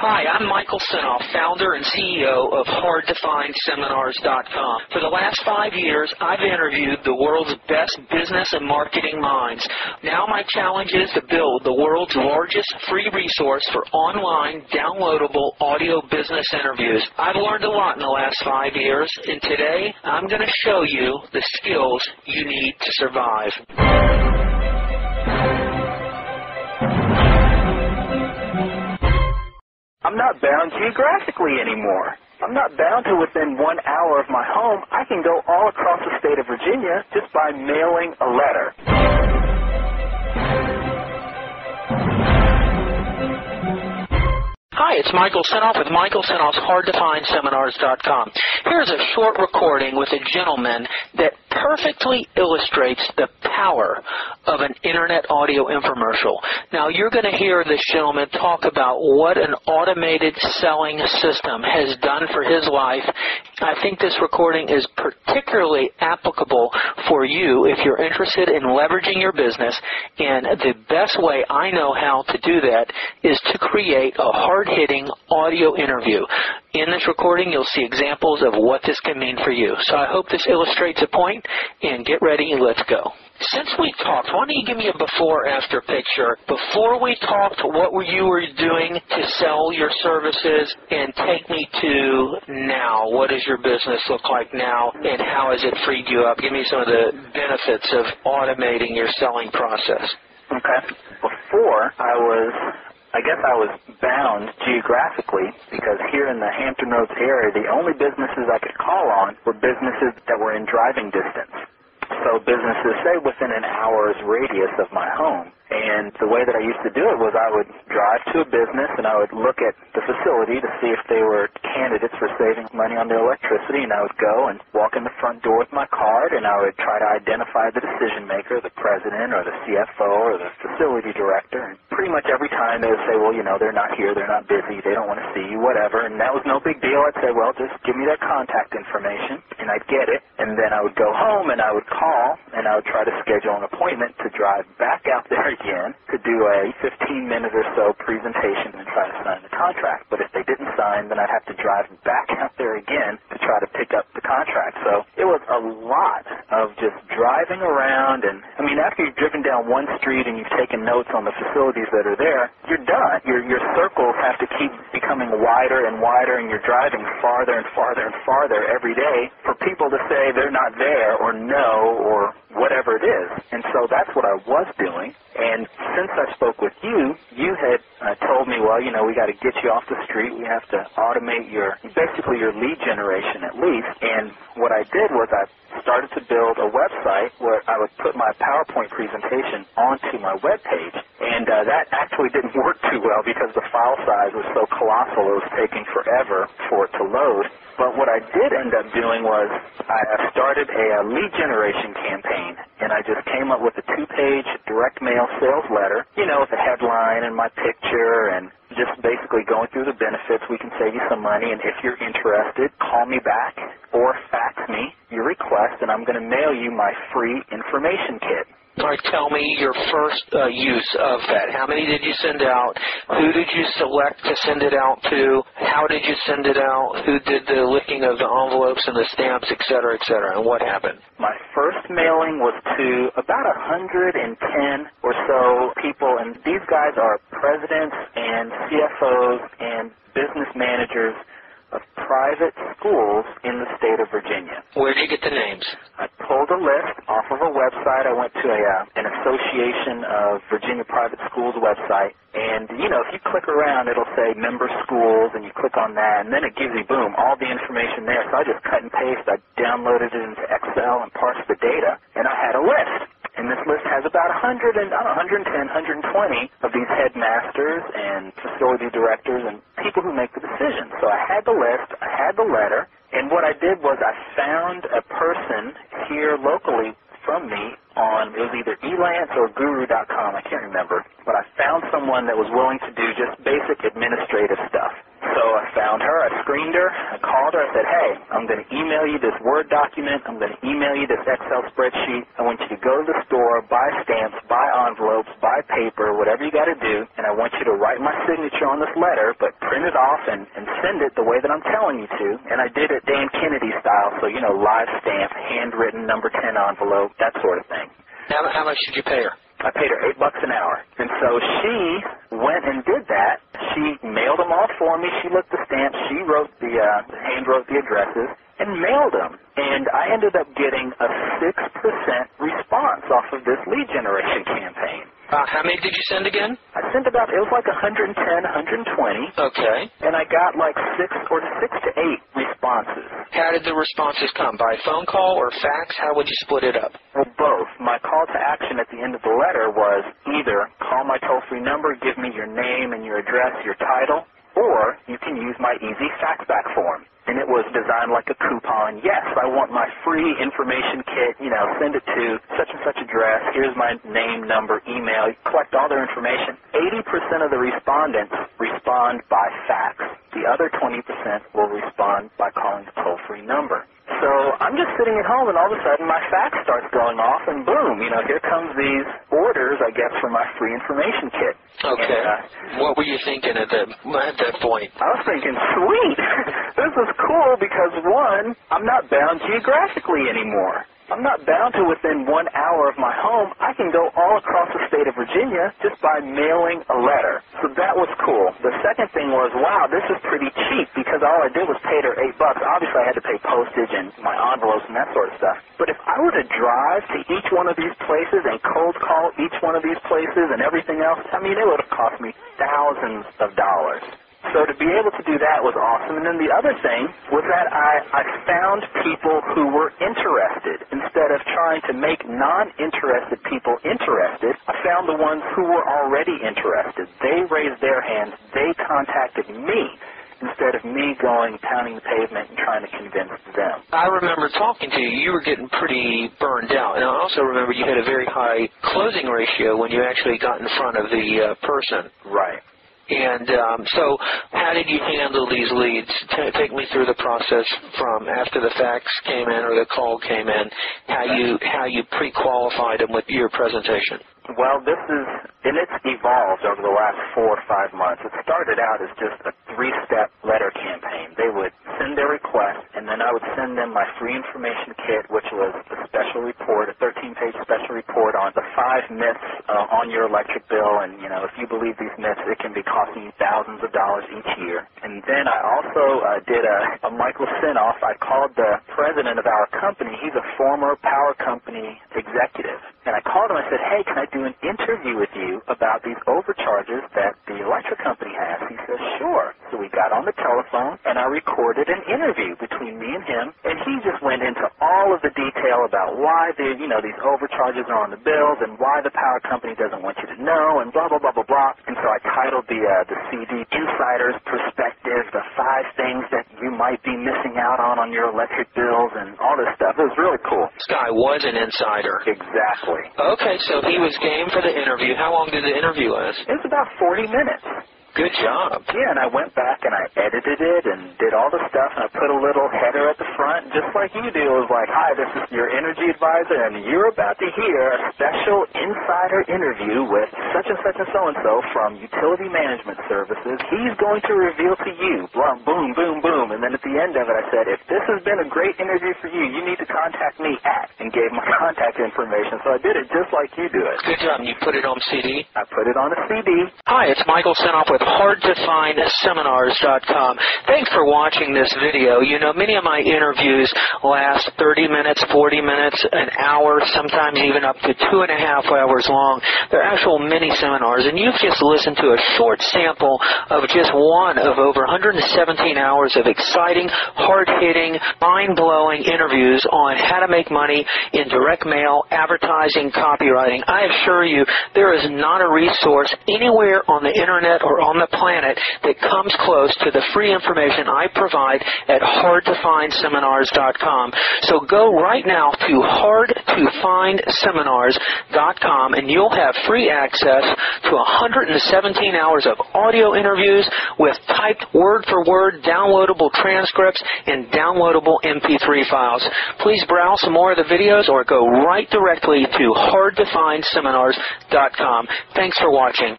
Hi, I'm Michael Senoff, founder and CEO of HardToFindSeminars.com. For the last 5 years, I've interviewed the world's best business and marketing minds. Now my challenge is to build the world's largest free resource for online, downloadable audio business interviews. I've learned a lot in the last 5 years, and today I'm going to show you the skills you need to survive. I'm not bound geographically anymore. I'm not bound to within 1 hour of my home. I can go all across the state of Virginia just by mailing a letter. Hi, it's Michael Senoff with Michael Senoff's HardToFindSeminars.com. Here's a short recording with a gentleman that perfectly illustrates the power of an Internet audio infomercial. Now, you're going to hear this gentleman talk about what an automated selling system has done for his life. I think this recording is particularly applicable for you if you're interested in leveraging your business, and the best way I know how to do that is to create a hard-hitting audio interview. In this recording, you'll see examples of what this can mean for you. So I hope this illustrates a point, and get ready, let's go. Since we talked, why don't you give me a before-after picture? Before we talked, what were you doing to sell your services? And take me to now. What does your business look like now, and how has it freed you up? Give me some of the benefits of automating your selling process. Okay. Before, I guess I was bound geographically because here in the Hampton Roads area, the only businesses I could call on were businesses that were in driving distance. So businesses, say, within an hour's radius of my home. And the way that I used to do it was I would drive to a business and I would look at the facility to see if they were candidates for saving money on their electricity, and I would go and walk in the front door with my card and I would try to identify the decision maker, the president or the CFO or the facility director. And pretty much every time they would say, well, you know, they're not here, they're not busy, they don't want to see you, whatever. And that was no big deal. I'd say, well, just give me their contact information, and I'd get it. And then I would go home and I would call and I would try to schedule an appointment to drive back out there again to do a 15-minute or so presentation and try to sign the contract. But if they didn't sign, then I'd have to drive back out there again to try to pick up the contract. So it was a lot of just driving around, and I mean, after you've driven down one street and you've taken notes on the facilities that are there, you're done. Your circles have to keep becoming wider and wider, and you're driving farther and farther and farther every day for people to say they're not there or no or whatever it is. And so that's what I was doing. And since I spoke with you, you had told me, well, you know, we got to get you off the street. We have to automate basically your lead generation at least. And what I did was I started to build a website where I would put my PowerPoint presentation onto my web page. And that actually didn't work too well because the file size was so colossal, it was taking forever for it to load. But what I did end up doing was I started a lead generation campaign, and I just came up with a 2-page direct mail sales letter, you know, with a headline and my picture and just basically going through the benefits. We can save you some money, and if you're interested, call me back or fax me your request, and I'm going to mail you my free information kit. All right, tell me your first use of that. How many did you send out? Who did you select to send it out to? How did you send it out? Who did the licking of the envelopes and the stamps, et cetera, and what happened? My first mailing was to about 110 or so people, and these guys are presidents and CFOs and business managers of private schools in the state of Virginia. Where did you get the names? I pulled a list off of a website. I went to an association of Virginia private schools website, and, you know, if you click around, it'll say member schools, and you click on that, and then it gives you, boom, all the information there. So I just cut and paste. I downloaded it into Excel and parsed the data, and I had a list. And this list has about 110, 120 of these headmasters and facility directors and people who make the decisions. So I had the list, I had the letter, and what I did was I found a person here locally from me on, it was either Elance or Guru.com, I can't remember, but I found someone that was willing to do just basic administrative stuff. So I found her, I screened her, I called her, I said, hey, I'm going to email you this Word document, I'm going to email you this Excel spreadsheet, I want you to go to the store, buy stamps, buy envelopes, buy paper, whatever you got to do, and I want you to write my signature on this letter, but print it off and send it the way that I'm telling you to. And I did it Dan Kennedy style, so, live stamp, handwritten, number 10 envelope, that sort of thing. How much did you pay her? I paid her $8 an hour. And so she went and did that. She mailed them all for me. She looked the stamps. She wrote hand wrote the addresses and mailed them. And I ended up getting a 6% response off of this lead generation campaign. How many did you send again? I sent it was like 110, 120. Okay. And I got like 6 to 8 responses. How did the responses come? By phone call or fax? How would you split it up? Well, both. My call to action at the end of the letter was either call my toll-free number, give me your name and your address, your title, or you can use my easy faxback form. And it was designed like a coupon. Yes, I want my free information kit, send it to such and such address. Here's my name, number, email. You collect all their information. 80% of the respondents respond by fax. The other 20% will respond by calling the toll-free number. So I'm just sitting at home, and all of a sudden my fax starts going off, and boom, here comes these orders, I guess, for my free information kit. Okay. And, what were you thinking at that point? I was thinking, sweet, this is cool because, one, I'm not bound geographically anymore. I'm not bound to within 1 hour of my home. I can go all across the state of Virginia just by mailing a letter. So that was cool. The second thing was, wow, this is pretty cheap because all I did was pay her $8. Obviously, I had to pay postage and my envelopes and that sort of stuff. But if I were to drive to each one of these places and cold call each one of these places and everything else, it would have cost me thousands of dollars. So to be able to do that was awesome. And then the other thing was that I found people who were interested. Instead of trying to make non-interested people interested, I found the ones who were already interested. They raised their hands. They contacted me instead of me pounding the pavement and trying to convince them. I remember talking to you. You were getting pretty burned out. And I also remember you had a very high closing ratio when you actually got in front of the person. Right. And so how did you handle these leads? Take me through the process from after the fax came in or the call came in, how you pre-qualified them with your presentation. Well, it's evolved over the last 4 or 5 months. It started out as just a 3-step letter campaign. They would send their request, and then I would send them my free information kit, which was a special report, a 13-page special report on the 5 myths on your electric bill. And, if you believe these myths, it can be costing you thousands of dollars each year. And then I also did a Michael Sinoff. I called the president of our company. He's a former power company executive. And I called him. I said, hey, can I do an interview with you about these overcharges that the electric company has? He says, sure. So we got on the telephone, and I recorded an interview between me and him, and he just went into all of the detail about why these overcharges are on the bills and why the power company doesn't want you to know and blah, blah, blah, blah, blah. And so I titled the CD, Insider's Perspective, the 5 things that you might be missing out on your electric bills and all this stuff. It was really cool. This guy was an insider. Exactly. Okay, so he was game for the interview. How long did the interview last? It was about 40 minutes. Good job. Yeah, and I went back and I edited it and did all the stuff, and I put a little header at the front, just like you do. It was like, hi, this is your energy advisor, and you're about to hear a special insider interview with such and so-and-so from Utility Management Services. He's going to reveal to you, blah, boom, boom, boom. And then at the end of it, I said, if this has been a great interview for you, you need to contact me and gave my contact information. So I did it just like you do it. Good job. And you put it on CD? I put it on a CD. Hi, it's Michael Sinoff with HardToFindSeminars.com. Thanks for watching this video. Many of my interviews last 30 minutes, 40 minutes, an hour, sometimes even up to 2.5 hours long. They're actual mini seminars, and you've just listened to a short sample of just one of over 117 hours of exciting, hard-hitting, mind-blowing interviews on how to make money in direct mail, advertising, copywriting. I assure you, there is not a resource anywhere on the Internet or on on the planet that comes close to the free information I provide at hardtofindseminars.com. So go right now to hardtofindseminars.com and you'll have free access to 117 hours of audio interviews with typed word-for-word downloadable transcripts and downloadable MP3 files. Please browse some more of the videos or go right directly to hardtofindseminars.com. Thanks for watching.